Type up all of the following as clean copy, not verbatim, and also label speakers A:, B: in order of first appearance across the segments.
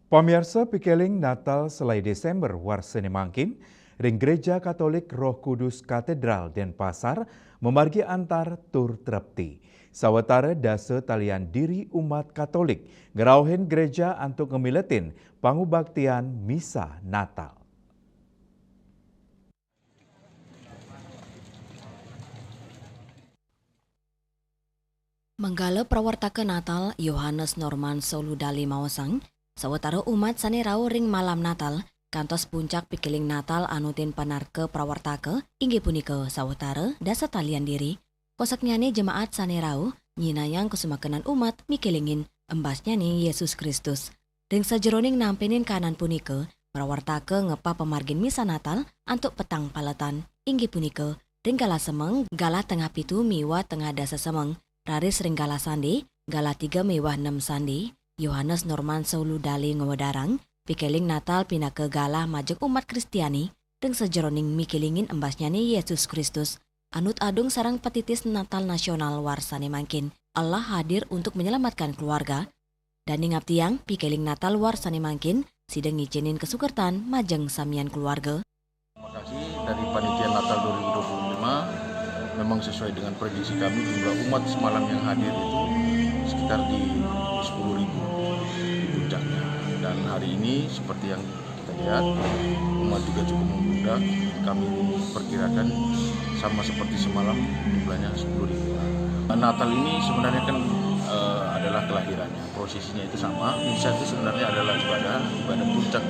A: Pamirsa pikeling Natal selai Desember warsene mangkin, ring Gereja Katolik Roh Kudus Katedral Denpasar memargi antar tur trepti. Sawatara dasa talian diri umat Katolik ngerauhin gereja untuk ngemiletin pangubaktian misa Natal.
B: Menggala prawartaka Natal Yohanes Norman Soludali Mawasang, sawetara umat sanerau ring malam Natal, kantos puncak pikiling Natal anutin panarke prawartaka, inggih punika sawetara dasa talian diri, posaknyane jemaat sanerau, nyinayang kesemakenan umat mikilingin embasnya nih Yesus Kristus. Ring sajeroning nampenin kanan punika, prawartaka ngepa pemargin misa Natal antuk petang paletan, inggih punika, ring gala semeng, gala tengah pitu miwa tengah dasa semeng, raris ring gala sandi, gala 3 mewah 6 sandi, Yohanes Norman Soludali Ngowedarang, pikeling Natal pina ke gala majeng umat Kristiani, ring sejeroning mikilingin embasnya nih Yesus Kristus. Anut adung sarang petitis Natal nasional warsane mangkin, Allah hadir untuk menyelamatkan keluarga. Dan ingap tiang, pikeling Natal warsane mangkin, sidang ngizinin kesukertan majeng samian keluarga.
C: Terima kasih dari Panitia Natal 2025. Memang sesuai dengan prediksi kami, jumlah umat semalam yang hadir itu sekitar di 10.000 di puncaknya. Dan hari ini seperti yang kita lihat, umat juga cukup membludak. Kami perkirakan sama seperti semalam jumlahnya 10.000. Natal ini sebenarnya kan adalah kelahirannya, prosesinya itu sama. Misa itu sebenarnya adalah ibadah puncak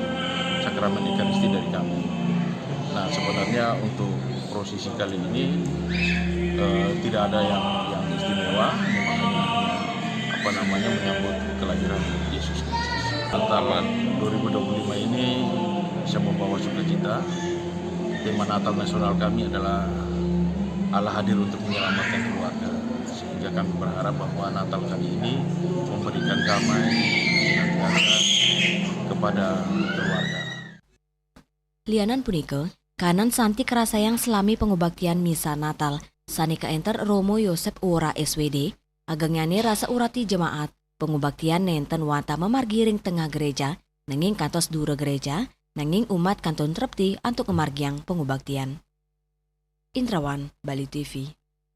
C: sakramen Ekaristi dari kami. Nah, sebenarnya untuk prosesi kali ini tidak ada yang istimewa, memang menyambut kelahiran Yesus Kristus. Natal 2025 ini bisa membawa sukacita. Tema Natal nasional kami adalah Allah hadir untuk menyelamatkan keluarga. Sehingga kami berharap bahwa Natal kali ini memberikan damai senantiasa kepada keluarga.
B: Lianan punika, kanan santi kerasayang selami pengubaktian misa Natal, sani kaenter Romo Yosep Ura SWD, agengane rasa urati jemaat, pengubaktian nenten wata memargiring tengah gereja, nanging kantos dura gereja, nanging umat kanton trepti untuk kemargiang pengubaktian. Indrawan, Bali TV.